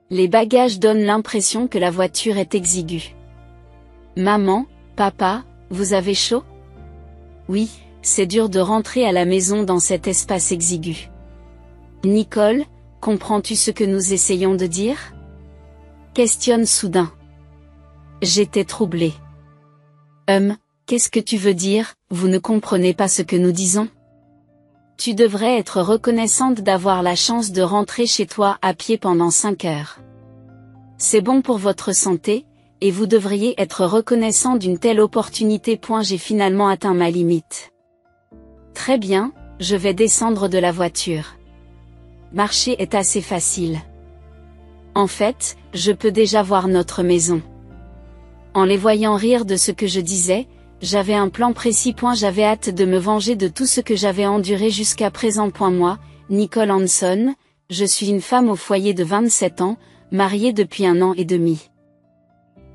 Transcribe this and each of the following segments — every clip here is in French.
Les bagages donnent l'impression que la voiture est exiguë. Maman, papa, vous avez chaud? Oui, c'est dur de rentrer à la maison dans cet espace exigu. Nicole, comprends-tu ce que nous essayons de dire? Questionne soudain. J'étais troublée. Qu'est-ce que tu veux dire, vous ne comprenez pas ce que nous disons? Tu devrais être reconnaissante d'avoir la chance de rentrer chez toi à pied pendant 5 heures. C'est bon pour votre santé, et vous devriez être reconnaissant d'une telle opportunité. J'ai finalement atteint ma limite. Très bien, je vais descendre de la voiture. Marcher est assez facile. En fait, je peux déjà voir notre maison. En les voyant rire de ce que je disais, j'avais un plan précis. J'avais hâte de me venger de tout ce que j'avais enduré jusqu'à présent. Moi, Nicole Hanson, je suis une femme au foyer de 27 ans, mariée depuis 1 an et demi.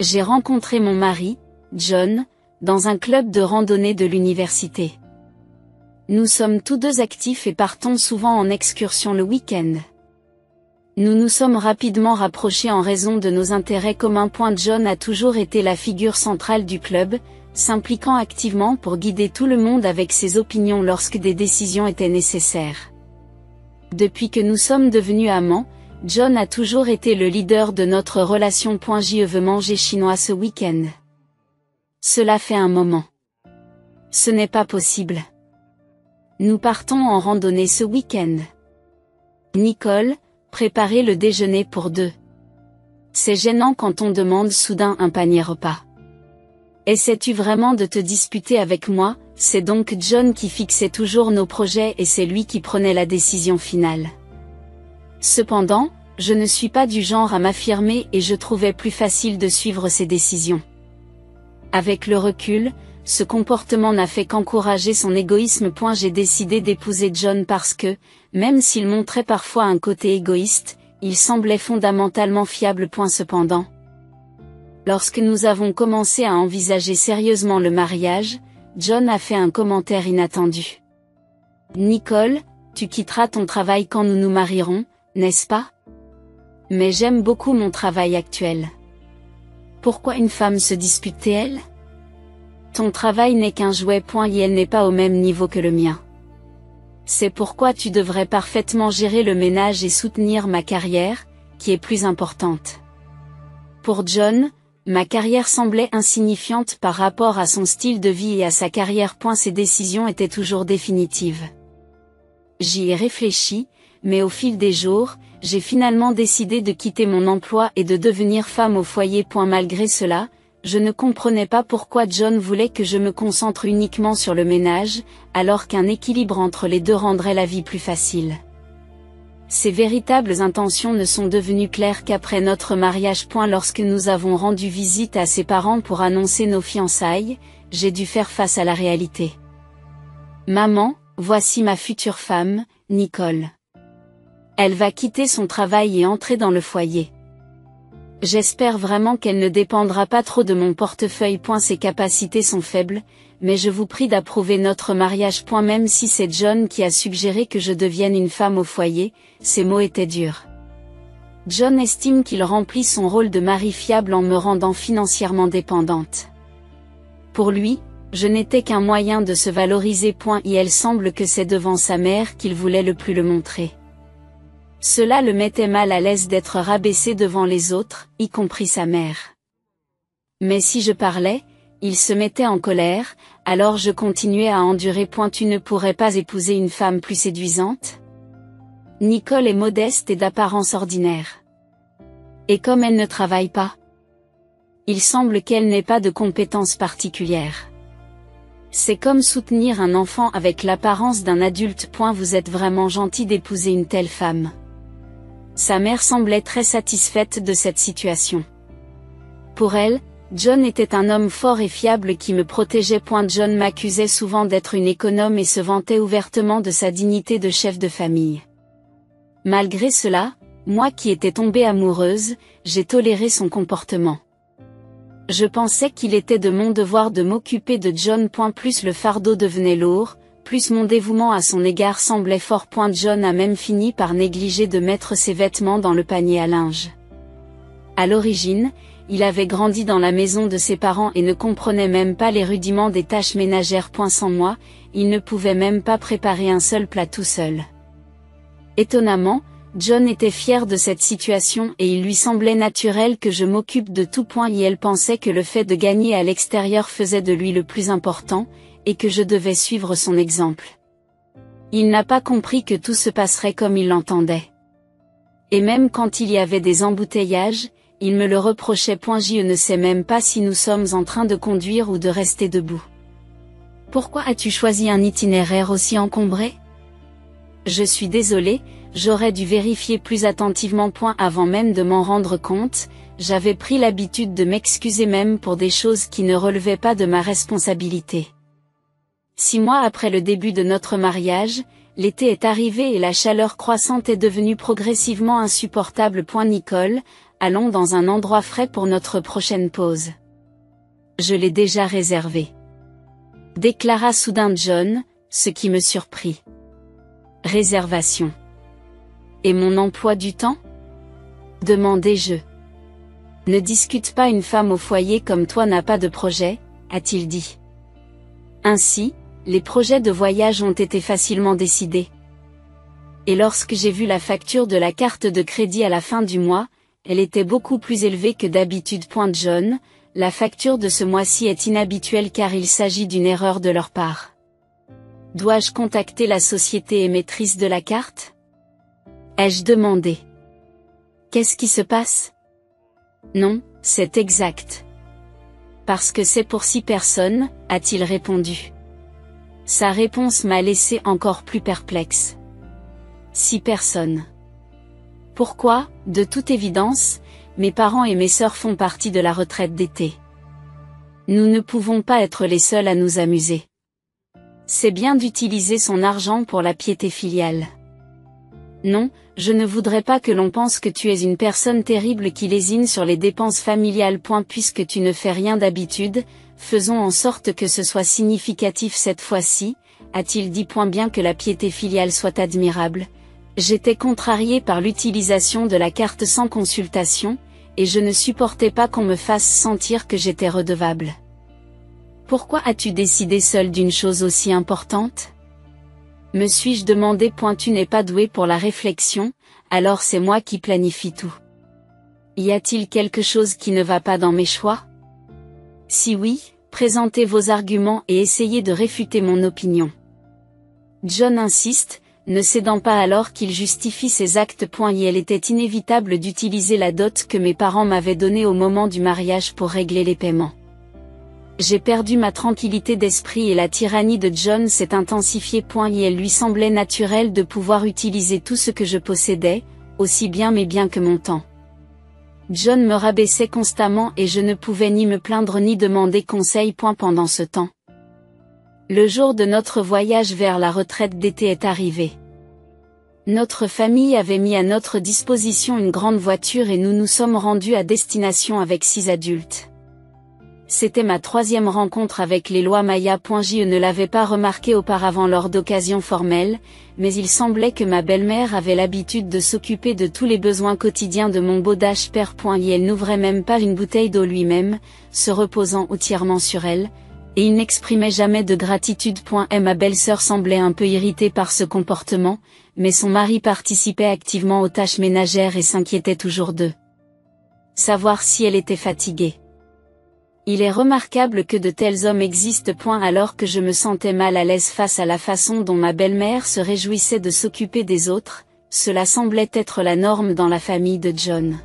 J'ai rencontré mon mari, John, dans un club de randonnée de l'université. Nous sommes tous deux actifs et partons souvent en excursion le week-end. Nous nous sommes rapidement rapprochés en raison de nos intérêts communs. John a toujours été la figure centrale du club, s'impliquant activement pour guider tout le monde avec ses opinions lorsque des décisions étaient nécessaires. Depuis que nous sommes devenus amants, John a toujours été le leader de notre relation. Je veux manger chinois ce week-end. Cela fait un moment. Ce n'est pas possible. Nous partons en randonnée ce week-end. Nicole, préparez le déjeuner pour 2. C'est gênant quand on demande soudain un panier repas. Essaies-tu vraiment de te disputer avec moi? C'est donc John qui fixait toujours nos projets et c'est lui qui prenait la décision finale. Cependant, je ne suis pas du genre à m'affirmer et je trouvais plus facile de suivre ses décisions. Avec le recul, ce comportement n'a fait qu'encourager son égoïsme. J'ai décidé d'épouser John parce que, même s'il montrait parfois un côté égoïste, il semblait fondamentalement fiable. Cependant, lorsque nous avons commencé à envisager sérieusement le mariage, John a fait un commentaire inattendu. Nicole, tu quitteras ton travail quand nous nous marierons, n'est-ce pas? Mais j'aime beaucoup mon travail actuel. Pourquoi une femme se disputerait-elle? Ton travail n'est qu'un jouet. Et elle n'est pas au même niveau que le mien. C'est pourquoi tu devrais parfaitement gérer le ménage et soutenir ma carrière, qui est plus importante. Pour John, ma carrière semblait insignifiante par rapport à son style de vie et à sa carrière. Ses décisions étaient toujours définitives. J'y ai réfléchi, mais au fil des jours, j'ai finalement décidé de quitter mon emploi et de devenir femme au foyer. Malgré cela, je ne comprenais pas pourquoi John voulait que je me concentre uniquement sur le ménage, alors qu'un équilibre entre les deux rendrait la vie plus facile. Ses véritables intentions ne sont devenues claires qu'après notre mariage. Lorsque nous avons rendu visite à ses parents pour annoncer nos fiançailles, j'ai dû faire face à la réalité. Maman, voici ma future femme, Nicole. Elle va quitter son travail et entrer dans le foyer. J'espère vraiment qu'elle ne dépendra pas trop de mon portefeuille. Ses capacités sont faibles, mais je vous prie d'approuver notre mariage. Même si c'est John qui a suggéré que je devienne une femme au foyer, ces mots étaient durs. John estime qu'il remplit son rôle de mari fiable en me rendant financièrement dépendante. Pour lui, je n'étais qu'un moyen de se valoriser. Et elle semble que c'est devant sa mère qu'il voulait le plus le montrer. Cela le mettait mal à l'aise d'être rabaissé devant les autres, y compris sa mère. Mais si je parlais, il se mettait en colère, alors je continuais à endurer. Tu ne pourrais pas épouser une femme plus séduisante? Nicole est modeste et d'apparence ordinaire. Et comme elle ne travaille pas, il semble qu'elle n'ait pas de compétences particulières. C'est comme soutenir un enfant avec l'apparence d'un adulte. Vous êtes vraiment gentil d'épouser une telle femme. Sa mère semblait très satisfaite de cette situation. Pour elle, John était un homme fort et fiable qui me protégeait. John m'accusait souvent d'être une économe et se vantait ouvertement de sa dignité de chef de famille. Malgré cela, moi qui étais tombée amoureuse, j'ai toléré son comportement. Je pensais qu'il était de mon devoir de m'occuper de John. Plus le fardeau devenait lourd, plus mon dévouement à son égard semblait fort. John a même fini par négliger de mettre ses vêtements dans le panier à linge. À l'origine, il avait grandi dans la maison de ses parents et ne comprenait même pas les rudiments des tâches ménagères. Sans moi, il ne pouvait même pas préparer un seul plat tout seul. Étonnamment, John était fier de cette situation et il lui semblait naturel que je m'occupe de tout. Et elle pensait que le fait de gagner à l'extérieur faisait de lui le plus important, et que je devais suivre son exemple. Il n'a pas compris que tout se passerait comme il l'entendait. Et même quand il y avait des embouteillages, il me le reprochait. Je ne sais même pas si nous sommes en train de conduire ou de rester debout. Pourquoi as-tu choisi un itinéraire aussi encombré? Je suis désolé, j'aurais dû vérifier plus attentivement. Avant même de m'en rendre compte, j'avais pris l'habitude de m'excuser même pour des choses qui ne relevaient pas de ma responsabilité. 6 mois après le début de notre mariage, l'été est arrivé et la chaleur croissante est devenue progressivement insupportable. Nicole, allons dans un endroit frais pour notre prochaine pause. Je l'ai déjà réservé. Déclara soudain John, ce qui me surprit. Réservation. Et mon emploi du temps? Demandai-je. Ne discute pas, une femme au foyer comme toi n'a pas de projet, a-t-il dit. Ainsi, les projets de voyage ont été facilement décidés. Et lorsque j'ai vu la facture de la carte de crédit à la fin du mois, elle était beaucoup plus élevée que d'habitude. John, la facture de ce mois-ci est inhabituelle car il s'agit d'une erreur de leur part. Dois-je contacter la société émettrice de la carte? Ai-je demandé. Qu'est-ce qui se passe? Non, c'est exact. Parce que c'est pour 6 personnes, a-t-il répondu. Sa réponse m'a laissé encore plus perplexe. 6 personnes. Pourquoi? De toute évidence, mes parents et mes sœurs font partie de la retraite d'été. Nous ne pouvons pas être les seuls à nous amuser. C'est bien d'utiliser son argent pour la piété filiale. Non, je ne voudrais pas que l'on pense que tu es une personne terrible qui lésine sur les dépenses familiales. Puisque tu ne fais rien d'habitude, faisons en sorte que ce soit significatif cette fois-ci, a-t-il dit. Bien que la piété filiale soit admirable, j'étais contrarié par l'utilisation de la carte sans consultation, et je ne supportais pas qu'on me fasse sentir que j'étais redevable. Pourquoi as-tu décidé seul d'une chose aussi importante? Me suis-je demandé. Tu n'es pas doué pour la réflexion, alors c'est moi qui planifie tout. Y a-t-il quelque chose qui ne va pas dans mes choix? Si oui, présentez vos arguments et essayez de réfuter mon opinion. John insiste, ne cédant pas alors qu'il justifie ses actes. Il était inévitable d'utiliser la dot que mes parents m'avaient donnée au moment du mariage pour régler les paiements. J'ai perdu ma tranquillité d'esprit et la tyrannie de John s'est intensifiée. Il lui semblait naturel de pouvoir utiliser tout ce que je possédais, aussi bien mes biens que mon temps. John me rabaissait constamment et je ne pouvais ni me plaindre ni demander conseil. Pendant ce temps, le jour de notre voyage vers la retraite d'été est arrivé. Notre famille avait mis à notre disposition une grande voiture et nous nous sommes rendus à destination avec 6 adultes. C'était ma 3e rencontre avec les lois Maya. Je ne l'avais pas remarqué auparavant lors d'occasions formelles, mais il semblait que ma belle-mère avait l'habitude de s'occuper de tous les besoins quotidiens de mon beau Dash père. Et elle n'ouvrait même pas une bouteille d'eau lui-même, se reposant entièrement sur elle, et il n'exprimait jamais de gratitude. Et ma belle-sœur semblait un peu irritée par ce comportement, mais son mari participait activement aux tâches ménagères et s'inquiétait toujours de savoir si elle était fatiguée. Il est remarquable que de tels hommes existent. Alors que je me sentais mal à l'aise face à la façon dont ma belle-mère se réjouissait de s'occuper des autres, cela semblait être la norme dans la famille de John.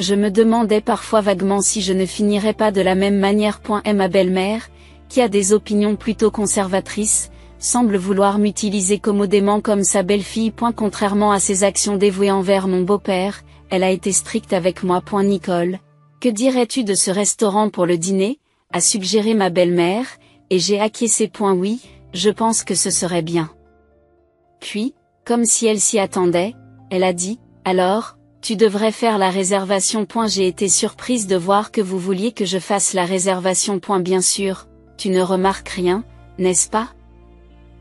Je me demandais parfois vaguement si je ne finirais pas de la même manière. Et ma belle-mère, qui a des opinions plutôt conservatrices, semble vouloir m'utiliser commodément comme sa belle-fille. Contrairement à ses actions dévouées envers mon beau-père, elle a été stricte avec moi. Nicole, que dirais-tu de ce restaurant pour le dîner? A suggéré ma belle-mère, et j'ai acquiescé. Oui, je pense que ce serait bien. Puis, comme si elle s'y attendait, elle a dit, alors, tu devrais faire la réservation. J'ai été surprise de voir que vous vouliez que je fasse la réservation. Bien sûr, tu ne remarques rien, n'est-ce pas?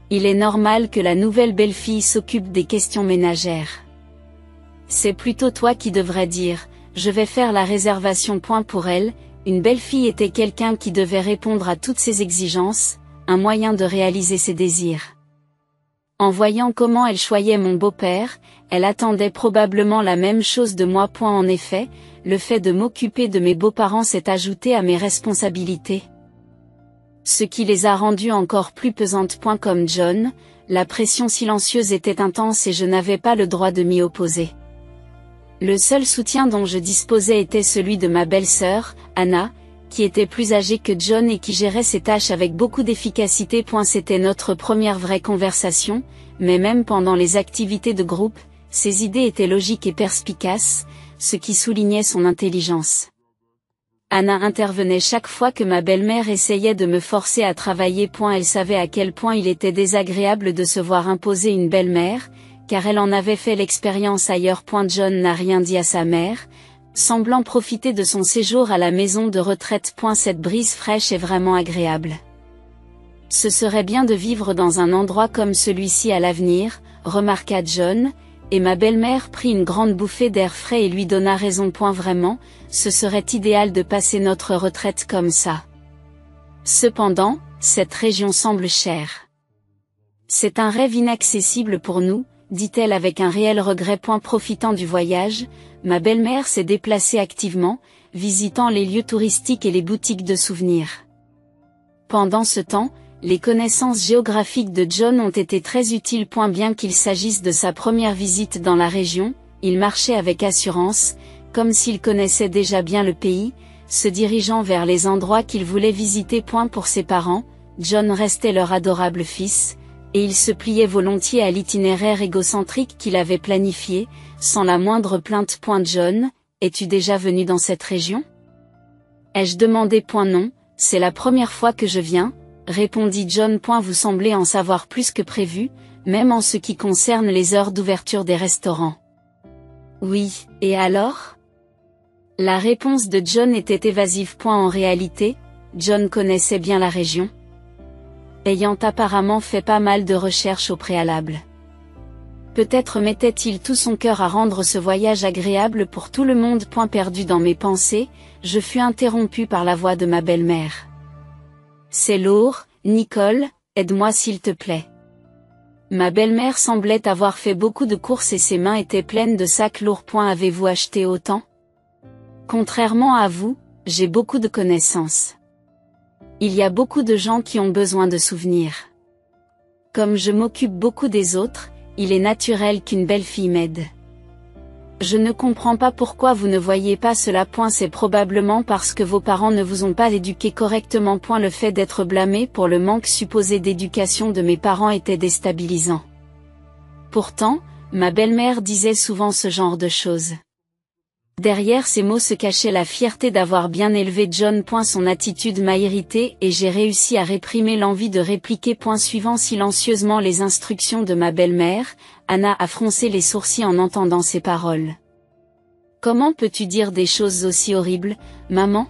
Il est normal que la nouvelle belle-fille s'occupe des questions ménagères. C'est plutôt toi qui devrais dire, je vais faire la réservation. Pour elle, une belle-fille était quelqu'un qui devait répondre à toutes ses exigences, un moyen de réaliser ses désirs. En voyant comment elle choyait mon beau-père, elle attendait probablement la même chose de moi. En effet, le fait de m'occuper de mes beaux-parents s'est ajouté à mes responsabilités, ce qui les a rendues encore plus pesantes. Comme John, la pression silencieuse était intense et je n'avais pas le droit de m'y opposer. Le seul soutien dont je disposais était celui de ma belle-sœur, Anna, qui était plus âgée que John et qui gérait ses tâches avec beaucoup d'efficacité. C'était notre première vraie conversation, mais même pendant les activités de groupe, ses idées étaient logiques et perspicaces, ce qui soulignait son intelligence. Anna intervenait chaque fois que ma belle-mère essayait de me forcer à travailler. Elle savait à quel point il était désagréable de se voir imposer une belle-mère, car elle en avait fait l'expérience ailleurs. John n'a rien dit à sa mère, semblant profiter de son séjour à la maison de retraite. Cette brise fraîche est vraiment agréable. Ce serait bien de vivre dans un endroit comme celui-ci à l'avenir, remarqua John, et ma belle-mère prit une grande bouffée d'air frais et lui donna raison. Vraiment, ce serait idéal de passer notre retraite comme ça. Cependant, cette région semble chère. C'est un rêve inaccessible pour nous, dit-elle avec un réel regret. Profitant du voyage, ma belle-mère s'est déplacée activement, visitant les lieux touristiques et les boutiques de souvenirs. Pendant ce temps, les connaissances géographiques de John ont été très utiles. Bien qu'il s'agisse de sa première visite dans la région, il marchait avec assurance, comme s'il connaissait déjà bien le pays, se dirigeant vers les endroits qu'il voulait visiter. Pour ses parents, John restait leur adorable fils, et il se pliait volontiers à l'itinéraire égocentrique qu'il avait planifié, sans la moindre plainte. John, es-tu déjà venu dans cette région? Ai-je demandé? Non, c'est la première fois que je viens, répondit John. Vous semblez en savoir plus que prévu, même en ce qui concerne les heures d'ouverture des restaurants. Oui, et alors? La réponse de John était évasive. En réalité, John connaissait bien la région, ayant apparemment fait pas mal de recherches au préalable. Peut-être mettait-il tout son cœur à rendre ce voyage agréable pour tout le monde. Perdu dans mes pensées, je fus interrompu par la voix de ma belle-mère. C'est lourd, Nicole, aide-moi s'il te plaît. Ma belle-mère semblait avoir fait beaucoup de courses et ses mains étaient pleines de sacs lourds. Avez-vous acheté autant? Contrairement à vous, j'ai beaucoup de connaissances. Il y a beaucoup de gens qui ont besoin de souvenirs. Comme je m'occupe beaucoup des autres, il est naturel qu'une belle-fille m'aide. Je ne comprends pas pourquoi vous ne voyez pas cela. C'est probablement parce que vos parents ne vous ont pas éduqué correctement. Le fait d'être blâmé pour le manque supposé d'éducation de mes parents était déstabilisant. Pourtant, ma belle-mère disait souvent ce genre de choses. Derrière ces mots se cachait la fierté d'avoir bien élevé John. Son attitude m'a irrité et j'ai réussi à réprimer l'envie de répliquer. Suivant silencieusement les instructions de ma belle-mère, Anna a froncé les sourcils en entendant ces paroles. Comment peux-tu dire des choses aussi horribles, maman?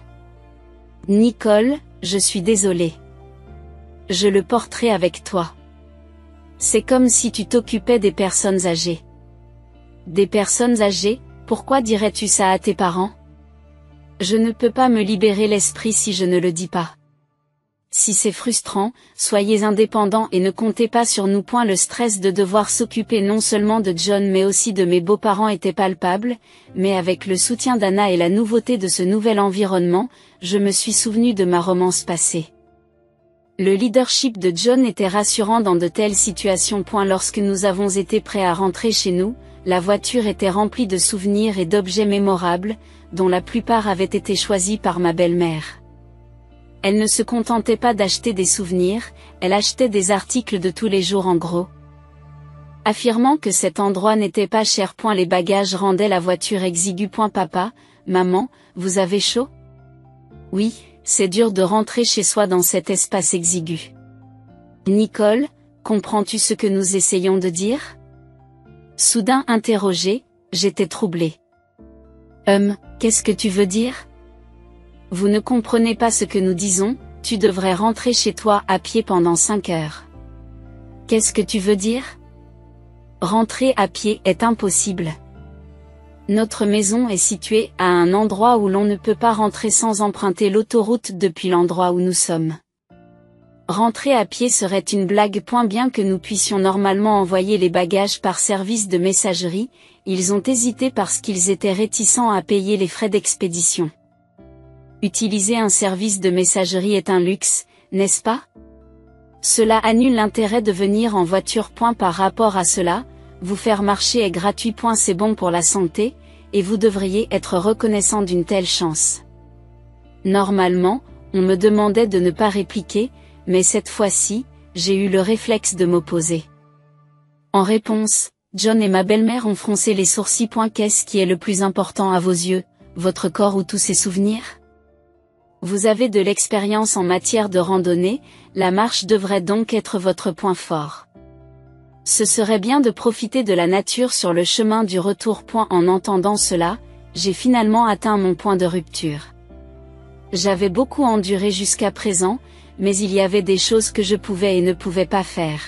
Nicole, je suis désolée. Je le porterai avec toi. C'est comme si tu t'occupais des personnes âgées. Des personnes âgées? Pourquoi dirais-tu ça à tes parents? Je ne peux pas me libérer l'esprit si je ne le dis pas. Si c'est frustrant, soyez indépendants et ne comptez pas sur nous. Le stress de devoir s'occuper non seulement de John mais aussi de mes beaux-parents était palpable, mais avec le soutien d'Anna et la nouveauté de ce nouvel environnement, je me suis souvenu de ma romance passée. Le leadership de John était rassurant dans de telles situations. Lorsque nous avons été prêts à rentrer chez nous, la voiture était remplie de souvenirs et d'objets mémorables, dont la plupart avaient été choisis par ma belle-mère. Elle ne se contentait pas d'acheter des souvenirs, elle achetait des articles de tous les jours en gros. Affirmant que cet endroit n'était pas cher. Les bagages rendaient la voiture exiguë. Papa, maman, vous avez chaud? Oui, c'est dur de rentrer chez soi dans cet espace exigu. Nicole, comprends-tu ce que nous essayons de dire? Soudain interrogé, j'étais troublée. Qu'est-ce que tu veux dire? Vous ne comprenez pas ce que nous disons, tu devrais rentrer chez toi à pied pendant 5 heures. Qu'est-ce que tu veux dire? Rentrer à pied est impossible. Notre maison est située à un endroit où l'on ne peut pas rentrer sans emprunter l'autoroute depuis l'endroit où nous sommes. Rentrer à pied serait une blague. Bien que nous puissions normalement envoyer les bagages par service de messagerie, ils ont hésité parce qu'ils étaient réticents à payer les frais d'expédition. Utiliser un service de messagerie est un luxe, n'est-ce pas? Cela annule l'intérêt de venir en voiture. Par rapport à cela, vous faire marcher est gratuit. C'est bon pour la santé, et vous devriez être reconnaissant d'une telle chance. Normalement, on me demandait de ne pas répliquer, mais cette fois-ci, j'ai eu le réflexe de m'opposer. En réponse, John et ma belle-mère ont froncé les sourcils. Qu'est-ce qui est le plus important à vos yeux, votre corps ou tous ces souvenirs? Vous avez de l'expérience en matière de randonnée, la marche devrait donc être votre point fort. Ce serait bien de profiter de la nature sur le chemin du retour. En entendant cela, j'ai finalement atteint mon point de rupture. J'avais beaucoup enduré jusqu'à présent, mais il y avait des choses que je pouvais et ne pouvais pas faire.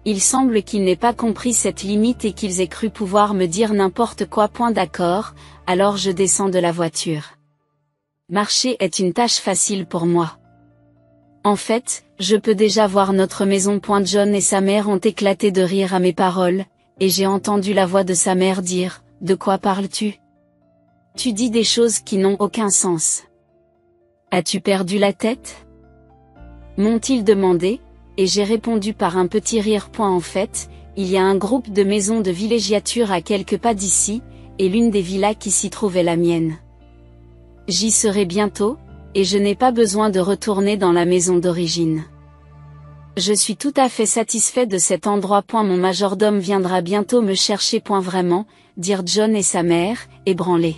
Il semble qu'ils n'aient pas compris cette limite et qu'ils aient cru pouvoir me dire n'importe quoi. D'accord, alors je descends de la voiture. Marcher est une tâche facile pour moi. En fait, je peux déjà voir notre maison. John et sa mère ont éclaté de rire à mes paroles, et j'ai entendu la voix de sa mère dire « De quoi parles-tu? Tu dis des choses qui n'ont aucun sens. As-tu perdu la tête ?» m'ont-ils demandé, et j'ai répondu par un petit rire. En fait, il y a un groupe de maisons de villégiature à quelques pas d'ici, et l'une des villas qui s'y trouve est la mienne. J'y serai bientôt, et je n'ai pas besoin de retourner dans la maison d'origine. Je suis tout à fait satisfait de cet endroit. Mon majordome viendra bientôt me chercher. Vraiment, dirent John et sa mère, ébranlés.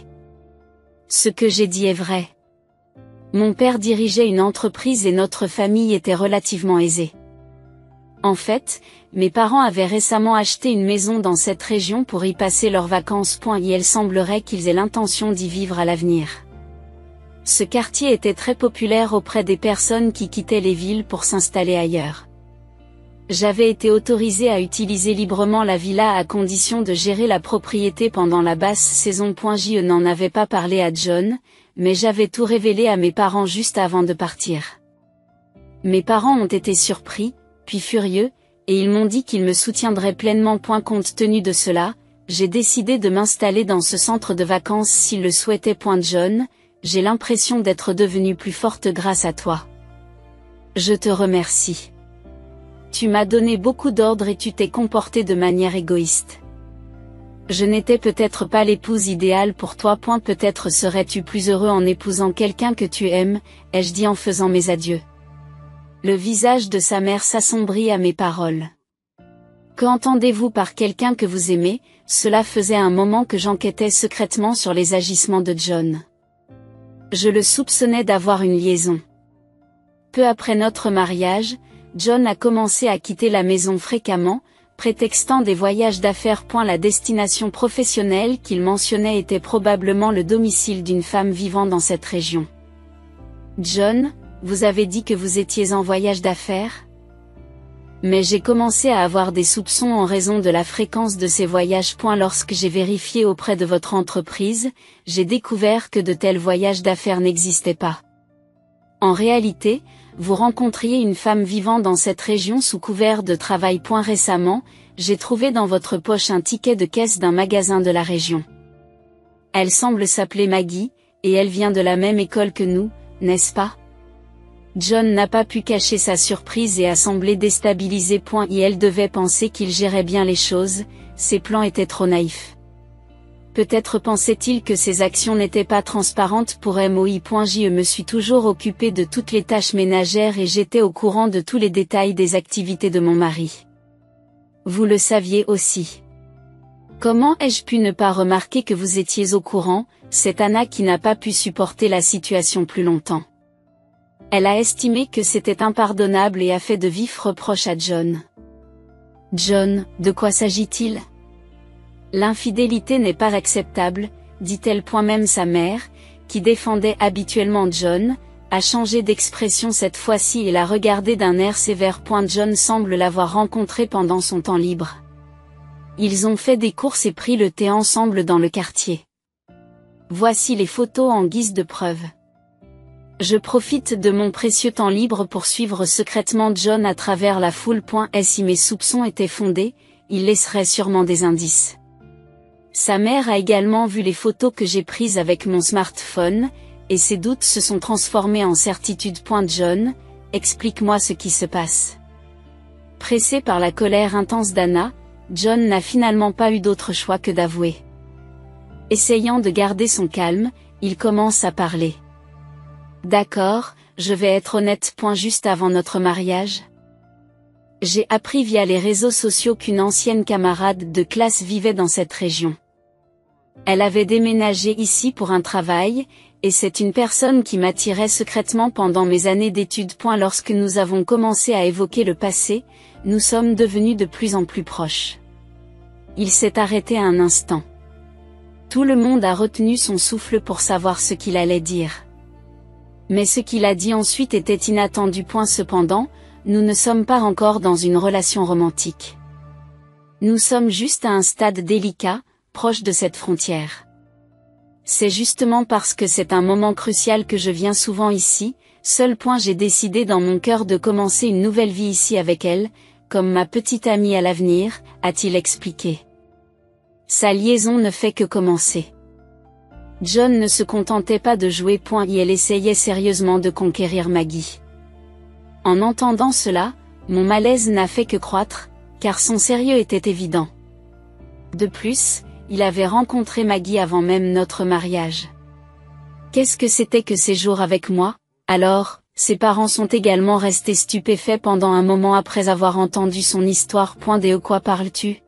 Ce que j'ai dit est vrai. Mon père dirigeait une entreprise et notre famille était relativement aisée. En fait, mes parents avaient récemment acheté une maison dans cette région pour y passer leurs vacances. Et il semblerait qu'ils aient l'intention d'y vivre à l'avenir. Ce quartier était très populaire auprès des personnes qui quittaient les villes pour s'installer ailleurs. J'avais été autorisé à utiliser librement la villa à condition de gérer la propriété pendant la basse saison. Je n'en avais pas parlé à John, mais j'avais tout révélé à mes parents juste avant de partir. Mes parents ont été surpris, puis furieux, et ils m'ont dit qu'ils me soutiendraient pleinement. Compte tenu de cela, j'ai décidé de m'installer dans ce centre de vacances s'ils le souhaitaient. John, j'ai l'impression d'être devenue plus forte grâce à toi. Je te remercie. Tu m'as donné beaucoup d'ordres et tu t'es comporté de manière égoïste. Je n'étais peut-être pas l'épouse idéale pour toi. Peut-être serais-tu plus heureux en épousant quelqu'un que tu aimes, ai-je dit en faisant mes adieux. Le visage de sa mère s'assombrit à mes paroles. Qu'entendez-vous par quelqu'un que vous aimez? Cela faisait un moment que j'enquêtais secrètement sur les agissements de John. Je le soupçonnais d'avoir une liaison. Peu après notre mariage, John a commencé à quitter la maison fréquemment, prétextant des voyages d'affaires. La destination professionnelle qu'il mentionnait était probablement le domicile d'une femme vivant dans cette région. John, vous avez dit que vous étiez en voyage d'affaires? Mais j'ai commencé à avoir des soupçons en raison de la fréquence de ces voyages. Lorsque j'ai vérifié auprès de votre entreprise, j'ai découvert que de tels voyages d'affaires n'existaient pas. En réalité, vous rencontriez une femme vivant dans cette région sous couvert de travail. Récemment, j'ai trouvé dans votre poche un ticket de caisse d'un magasin de la région. Elle semble s'appeler Maggie, et elle vient de la même école que nous, n'est-ce pas? John n'a pas pu cacher sa surprise et a semblé déstabilisé. Elle devait penser qu'il gérait bien les choses, ses plans étaient trop naïfs. Peut-être pensait-il que ses actions n'étaient pas transparentes pour moi. Je me suis toujours occupé de toutes les tâches ménagères et j'étais au courant de tous les détails des activités de mon mari. Vous le saviez aussi. Comment ai-je pu ne pas remarquer que vous étiez au courant? C'est Anna qui n'a pas pu supporter la situation plus longtemps. Elle a estimé que c'était impardonnable et a fait de vifs reproches à John. John, de quoi s'agit-il? L'infidélité n'est pas acceptable, dit-elle. Même sa mère, qui défendait habituellement John, a changé d'expression cette fois-ci et l'a regardé d'un air sévère. John semble l'avoir rencontré pendant son temps libre. Ils ont fait des courses et pris le thé ensemble dans le quartier. Voici les photos en guise de preuve. Je profite de mon précieux temps libre pour suivre secrètement John à travers la foule. Si mes soupçons étaient fondés, il laisserait sûrement des indices. Sa mère a également vu les photos que j'ai prises avec mon smartphone, et ses doutes se sont transformés en certitude. John, explique-moi ce qui se passe. Pressé par la colère intense d'Anna, John n'a finalement pas eu d'autre choix que d'avouer. Essayant de garder son calme, il commence à parler. D'accord, je vais être honnête. Juste avant notre mariage, j'ai appris via les réseaux sociaux qu'une ancienne camarade de classe vivait dans cette région. Elle avait déménagé ici pour un travail, et c'est une personne qui m'attirait secrètement pendant mes années d'études. Lorsque nous avons commencé à évoquer le passé, nous sommes devenus de plus en plus proches. Il s'est arrêté un instant. Tout le monde a retenu son souffle pour savoir ce qu'il allait dire. Mais ce qu'il a dit ensuite était inattendu. Cependant, nous ne sommes pas encore dans une relation romantique. Nous sommes juste à un stade délicat, proche de cette frontière. C'est justement parce que c'est un moment crucial que je viens souvent ici. J'ai décidé dans mon cœur de commencer une nouvelle vie ici avec elle, comme ma petite amie à l'avenir, a-t-il expliqué. Sa liaison ne fait que commencer. John ne se contentait pas de jouer. Elle essayait sérieusement de conquérir Maggie. En entendant cela, mon malaise n'a fait que croître, car son sérieux était évident. De plus, il avait rencontré Maggie avant même notre mariage. Qu'est-ce que c'était que ces jours avec moi? Alors, ses parents sont également restés stupéfaits pendant un moment après avoir entendu son histoire. De quoi parles-tu?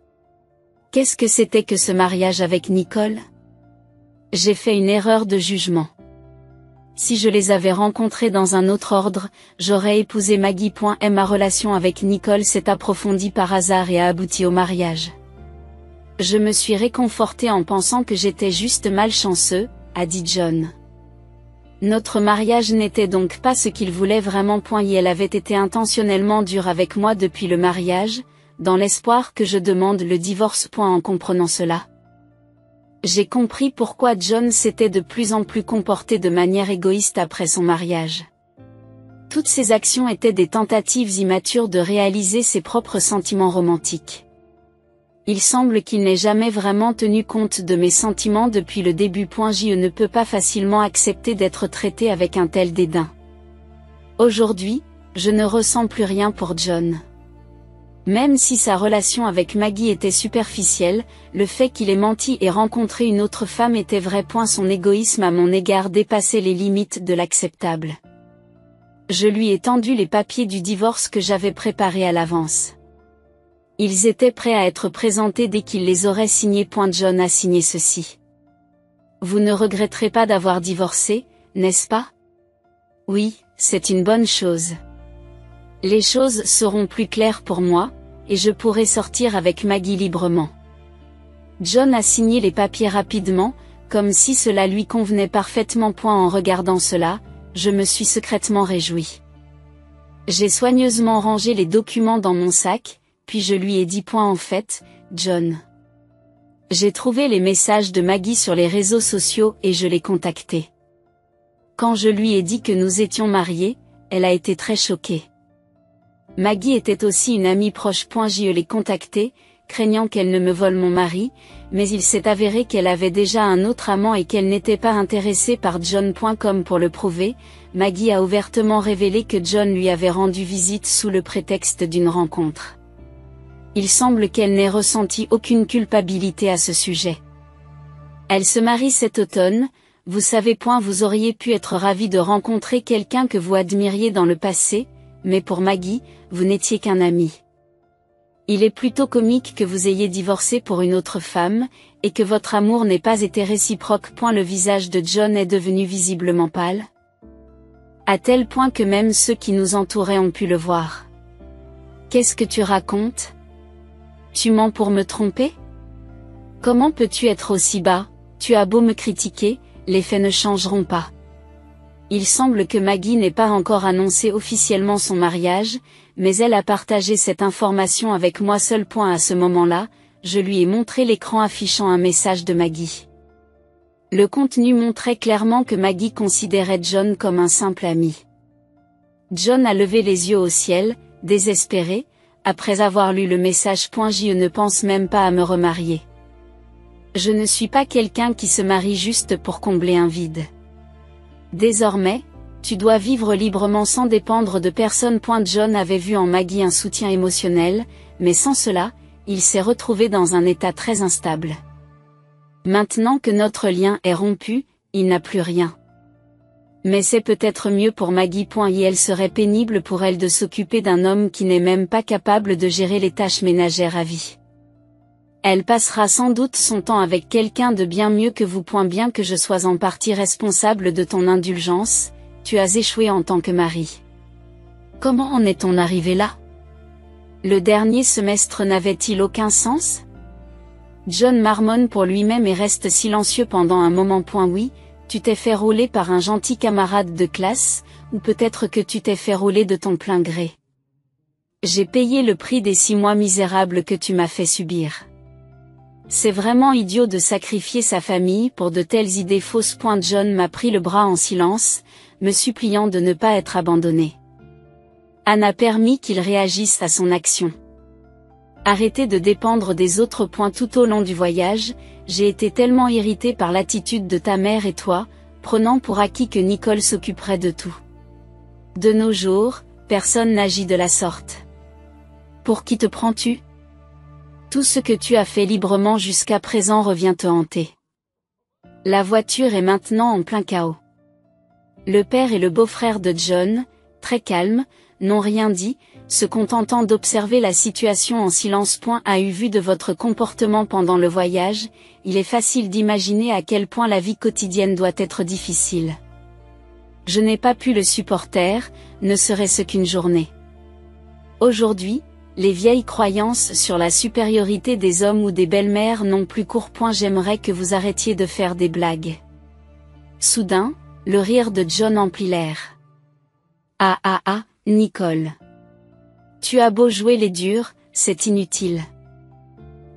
Qu'est-ce que c'était que ce mariage avec Nicole? J'ai fait une erreur de jugement. Si je les avais rencontrés dans un autre ordre, j'aurais épousé Maggie. Ma relation avec Nicole s'est approfondie par hasard et a abouti au mariage. Je me suis réconforté en pensant que j'étais juste malchanceux, a dit John. Notre mariage n'était donc pas ce qu'il voulait vraiment. Elle avait été intentionnellement dure avec moi depuis le mariage, dans l'espoir que je demande le divorce. En comprenant cela, j'ai compris pourquoi John s'était de plus en plus comporté de manière égoïste après son mariage. Toutes ses actions étaient des tentatives immatures de réaliser ses propres sentiments romantiques. Il semble qu'il n'ait jamais vraiment tenu compte de mes sentiments depuis le début. Je ne peux pas facilement accepter d'être traité avec un tel dédain. Aujourd'hui, je ne ressens plus rien pour John. Même si sa relation avec Maggie était superficielle, le fait qu'il ait menti et rencontré une autre femme était vrai. Son égoïsme à mon égard dépassait les limites de l'acceptable. Je lui ai tendu les papiers du divorce que j'avais préparés à l'avance. Ils étaient prêts à être présentés dès qu'il les aurait signés. John a signé ceci. Vous ne regretterez pas d'avoir divorcé, n'est-ce pas? Oui, c'est une bonne chose. Les choses seront plus claires pour moi, et je pourrai sortir avec Maggie librement. John a signé les papiers rapidement, comme si cela lui convenait parfaitement. En regardant cela, je me suis secrètement réjoui. J'ai soigneusement rangé les documents dans mon sac, puis je lui ai dit en fait, John. J'ai trouvé les messages de Maggie sur les réseaux sociaux et je l'ai contactée. Quand je lui ai dit que nous étions mariés, elle a été très choquée. Maggie était aussi une amie proche. Je l'ai contactée, craignant qu'elle ne me vole mon mari, mais il s'est avéré qu'elle avait déjà un autre amant et qu'elle n'était pas intéressée par John. Comme pour le prouver, Maggie a ouvertement révélé que John lui avait rendu visite sous le prétexte d'une rencontre. Il semble qu'elle n'ait ressenti aucune culpabilité à ce sujet. Elle se marie cet automne, vous savez. Vous auriez pu être ravi de rencontrer quelqu'un que vous admiriez dans le passé, mais pour Maggie, vous n'étiez qu'un ami. Il est plutôt comique que vous ayez divorcé pour une autre femme, et que votre amour n'ait pas été réciproque. Le visage de John est devenu visiblement pâle. À tel point que même ceux qui nous entouraient ont pu le voir. Qu'est-ce que tu racontes? Tu mens pour me tromper? Comment peux-tu être aussi bas? Tu as beau me critiquer, les faits ne changeront pas. Il semble que Maggie n'ait pas encore annoncé officiellement son mariage, mais elle a partagé cette information avec moi seul. À ce moment-là, je lui ai montré l'écran affichant un message de Maggie. Le contenu montrait clairement que Maggie considérait John comme un simple ami. John a levé les yeux au ciel, désespéré, après avoir lu le message. Je ne pense même pas à me remarier. Je ne suis pas quelqu'un qui se marie juste pour combler un vide. Désormais, tu dois vivre librement sans dépendre de personne. John avait vu en Maggie un soutien émotionnel, mais sans cela, il s'est retrouvé dans un état très instable. Maintenant que notre lien est rompu, il n'a plus rien. Mais c'est peut-être mieux pour Maggie. Et elle serait pénible pour elle de s'occuper d'un homme qui n'est même pas capable de gérer les tâches ménagères à vie. Elle passera sans doute son temps avec quelqu'un de bien mieux que vous. Bien que je sois en partie responsable de ton indulgence, tu as échoué en tant que mari. Comment en est-on arrivé là? Le dernier semestre n'avait-il aucun sens? John marmonne pour lui-même et reste silencieux pendant un moment. Oui, tu t'es fait rouler par un gentil camarade de classe, ou peut-être que tu t'es fait rouler de ton plein gré. J'ai payé le prix des 6 mois misérables que tu m'as fait subir. C'est vraiment idiot de sacrifier sa famille pour de telles idées fausses. John m'a pris le bras en silence, me suppliant de ne pas être abandonné. Anne a permis qu'il réagisse à son action. Arrêtez de dépendre des autres. Tout au long du voyage, j'ai été tellement irritée par l'attitude de ta mère et toi, prenant pour acquis que Nicole s'occuperait de tout. De nos jours, personne n'agit de la sorte. Pour qui te prends-tu? Tout ce que tu as fait librement jusqu'à présent revient te hanter. La voiture est maintenant en plein chaos. Le père et le beau-frère de John, très calmes, n'ont rien dit, se contentant d'observer la situation en silence. A eu vu de votre comportement pendant le voyage, il est facile d'imaginer à quel point la vie quotidienne doit être difficile. Je n'ai pas pu le supporter, ne serait-ce qu'une journée. Aujourd'hui, les vieilles croyances sur la supériorité des hommes ou des belles-mères n'ont plus cours. J'aimerais que vous arrêtiez de faire des blagues. Soudain, le rire de John emplit l'air. Ah ah ah, Nicole. Tu as beau jouer les durs, c'est inutile.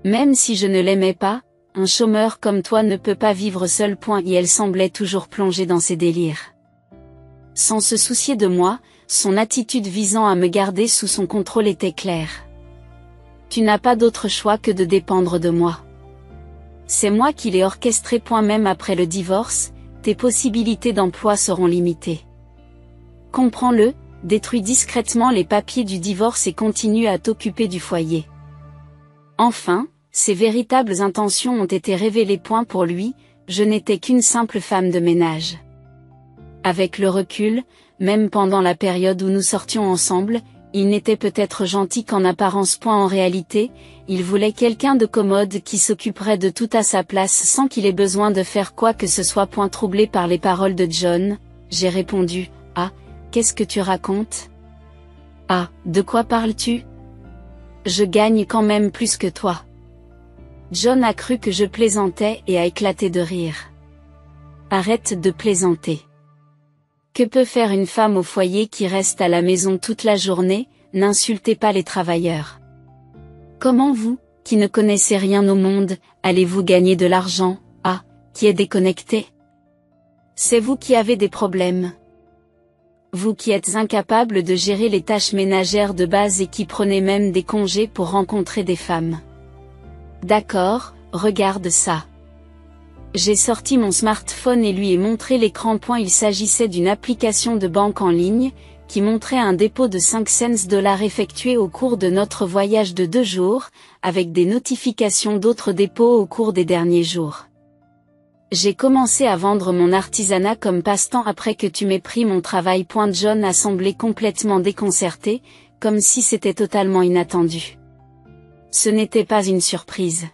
Même si je ne l'aimais pas, un chômeur comme toi ne peut pas vivre seul. Et elle semblait toujours plongée dans ses délires. Sans se soucier de moi, son attitude visant à me garder sous son contrôle était claire. Tu n'as pas d'autre choix que de dépendre de moi. C'est moi qui l'ai orchestré. Même après le divorce, tes possibilités d'emploi seront limitées. Comprends-le, détruis discrètement les papiers du divorce et continue à t'occuper du foyer. Enfin, ses véritables intentions ont été révélées. Pour lui, je n'étais qu'une simple femme de ménage. Avec le recul, même pendant la période où nous sortions ensemble, il n'était peut-être gentil qu'en apparence. En réalité, il voulait quelqu'un de commode qui s'occuperait de tout à sa place sans qu'il ait besoin de faire quoi que ce soit. Troublé par les paroles de John, j'ai répondu, « Ah, qu'est-ce que tu racontes? Ah, de quoi parles-tu? Je gagne quand même plus que toi. » John a cru que je plaisantais et a éclaté de rire. Arrête de plaisanter. Que peut faire une femme au foyer qui reste à la maison toute la journée? N'insultez pas les travailleurs. Comment vous, qui ne connaissez rien au monde, allez-vous gagner de l'argent? Ah, qui est déconnecté? C'est vous qui avez des problèmes. Vous qui êtes incapable de gérer les tâches ménagères de base et qui prenez même des congés pour rencontrer des femmes. D'accord, regarde ça. J'ai sorti mon smartphone et lui ai montré l'écran. Il s'agissait d'une application de banque en ligne, qui montrait un dépôt de 5 cents effectué au cours de notre voyage de 2 jours, avec des notifications d'autres dépôts au cours des derniers jours. J'ai commencé à vendre mon artisanat comme passe-temps après que tu m'aies pris mon travail. John a semblé complètement déconcerté, comme si c'était totalement inattendu. Ce n'était pas une surprise.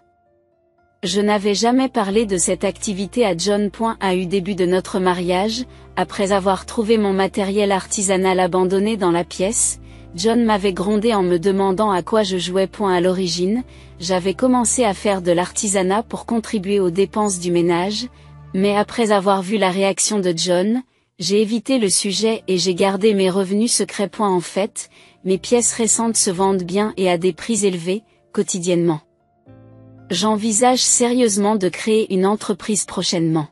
Je n'avais jamais parlé de cette activité à John. À eu début de notre mariage, après avoir trouvé mon matériel artisanal abandonné dans la pièce, John m'avait grondé en me demandant à quoi je jouais. À l'origine, j'avais commencé à faire de l'artisanat pour contribuer aux dépenses du ménage, mais après avoir vu la réaction de John, j'ai évité le sujet et j'ai gardé mes revenus secrets. En fait, mes pièces récentes se vendent bien et à des prix élevés, quotidiennement. J'envisage sérieusement de créer une entreprise prochainement.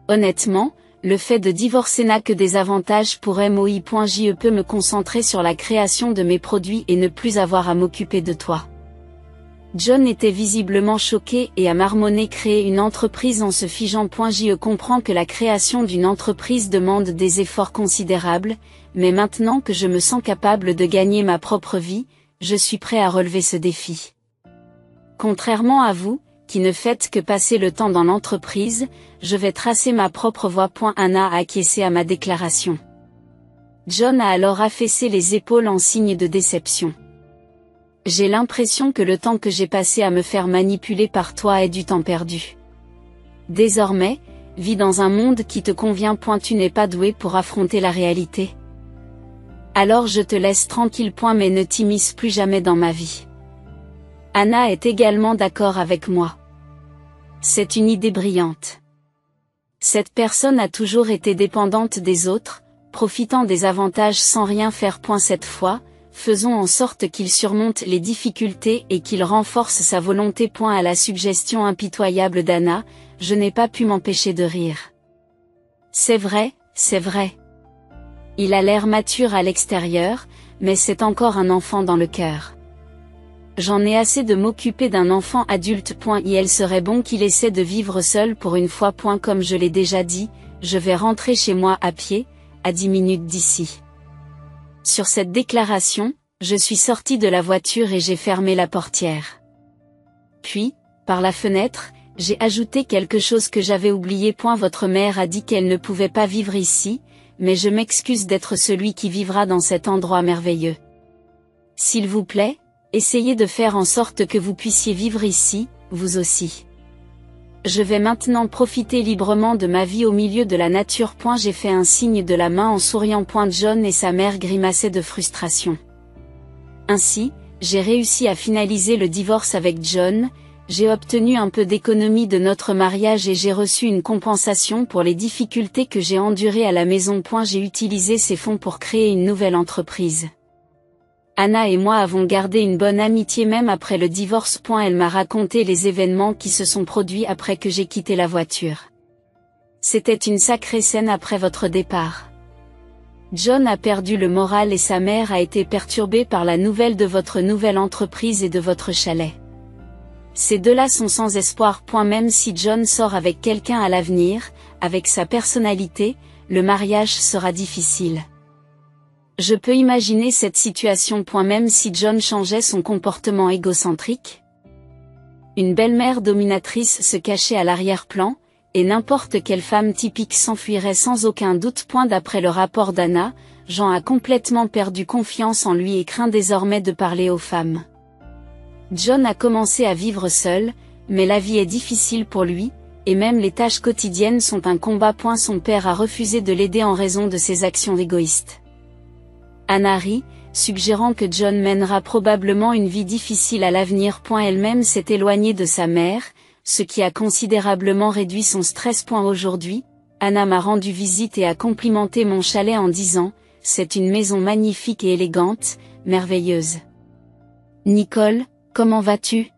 Honnêtement, le fait de divorcer n'a que des avantages pour moi. Je peux me concentrer sur la création de mes produits et ne plus avoir à m'occuper de toi. John était visiblement choqué et a marmonné créer une entreprise en se figeant. Je comprends que la création d'une entreprise demande des efforts considérables, mais maintenant que je me sens capable de gagner ma propre vie, je suis prêt à relever ce défi. Contrairement à vous, qui ne faites que passer le temps dans l'entreprise, je vais tracer ma propre voie. Anna a acquiescé à ma déclaration. John a alors affaissé les épaules en signe de déception. J'ai l'impression que le temps que j'ai passé à me faire manipuler par toi est du temps perdu. Désormais, vis dans un monde qui te convient. Tu n'es pas doué pour affronter la réalité. Alors je te laisse tranquille. Mais ne t'immisce plus jamais dans ma vie. Anna est également d'accord avec moi. C'est une idée brillante. Cette personne a toujours été dépendante des autres, profitant des avantages sans rien faire. Cette fois, faisons en sorte qu'il surmonte les difficultés et qu'il renforce sa volonté. À la suggestion impitoyable d'Anna, je n'ai pas pu m'empêcher de rire. C'est vrai, c'est vrai. Il a l'air mature à l'extérieur, mais c'est encore un enfant dans le cœur. J'en ai assez de m'occuper d'un enfant adulte. Et elle serait bon qu'il essaie de vivre seul pour une fois. Comme je l'ai déjà dit, je vais rentrer chez moi à pied, à 10 minutes d'ici. Sur cette déclaration, je suis sortie de la voiture et j'ai fermé la portière. Puis, par la fenêtre, j'ai ajouté quelque chose que j'avais oublié. Votre mère a dit qu'elle ne pouvait pas vivre ici, mais je m'excuse d'être celui qui vivra dans cet endroit merveilleux. S'il vous plaît, essayez de faire en sorte que vous puissiez vivre ici, vous aussi. Je vais maintenant profiter librement de ma vie au milieu de la nature. J'ai fait un signe de la main en souriant. John et sa mère grimaçaient de frustration. Ainsi, j'ai réussi à finaliser le divorce avec John, j'ai obtenu un peu d'économie de notre mariage et j'ai reçu une compensation pour les difficultés que j'ai endurées à la maison. J'ai utilisé ces fonds pour créer une nouvelle entreprise. Anna et moi avons gardé une bonne amitié même après le divorce. Elle m'a raconté les événements qui se sont produits après que j'ai quitté la voiture. C'était une sacrée scène après votre départ. John a perdu le moral et sa mère a été perturbée par la nouvelle de votre nouvelle entreprise et de votre chalet. Ces deux-là sont sans espoir. Même si John sort avec quelqu'un à l'avenir, avec sa personnalité, le mariage sera difficile. Je peux imaginer cette situation. Même si John changeait son comportement égocentrique. Une belle-mère dominatrice se cachait à l'arrière-plan, et n'importe quelle femme typique s'enfuirait sans aucun doute. D'après le rapport d'Anna, Jean a complètement perdu confiance en lui et craint désormais de parler aux femmes. John a commencé à vivre seul, mais la vie est difficile pour lui, et même les tâches quotidiennes sont un combat. Son père a refusé de l'aider en raison de ses actions égoïstes. Anna rit, suggérant que John mènera probablement une vie difficile à l'avenir. Elle-même s'est éloignée de sa mère, ce qui a considérablement réduit son stress. Aujourd'hui, Anna m'a rendu visite et a complimenté mon chalet en disant « C'est une maison magnifique et élégante, merveilleuse. » Nicole, comment vas-tu?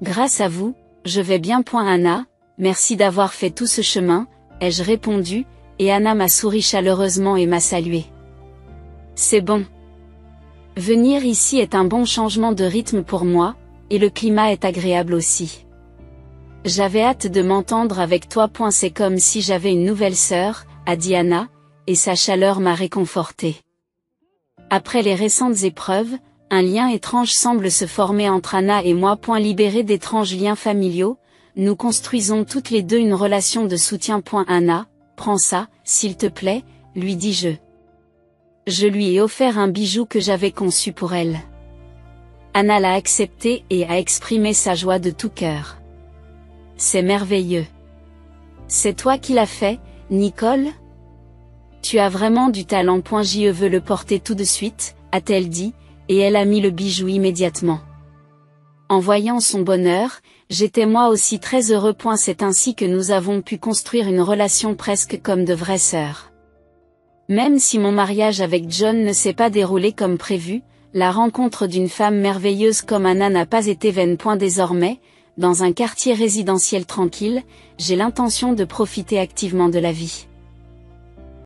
Grâce à vous, je vais bien. Anna, merci d'avoir fait tout ce chemin, ai-je répondu, et Anna m'a souri chaleureusement et m'a salué. C'est bon. Venir ici est un bon changement de rythme pour moi, et le climat est agréable aussi. J'avais hâte de m'entendre avec toi. C'est comme si j'avais une nouvelle sœur, a dit Anna, et sa chaleur m'a réconfortée. Après les récentes épreuves, un lien étrange semble se former entre Anna et moi. Libérés d'étranges liens familiaux, nous construisons toutes les deux une relation de soutien. Anna, prends ça, s'il te plaît, lui dis-je. Je lui ai offert un bijou que j'avais conçu pour elle. Anna l'a accepté et a exprimé sa joie de tout cœur. C'est merveilleux. C'est toi qui l'as fait, Nicole? Tu as vraiment du talent. Je veux le porter tout de suite, a-t-elle dit, et elle a mis le bijou immédiatement. En voyant son bonheur, j'étais moi aussi très heureux. C'est ainsi que nous avons pu construire une relation presque comme de vraies sœurs. Même si mon mariage avec John ne s'est pas déroulé comme prévu, La rencontre d'une femme merveilleuse comme Anna n'a pas été vaine. Désormais, dans un quartier résidentiel tranquille, j'ai l'intention de profiter activement de la vie.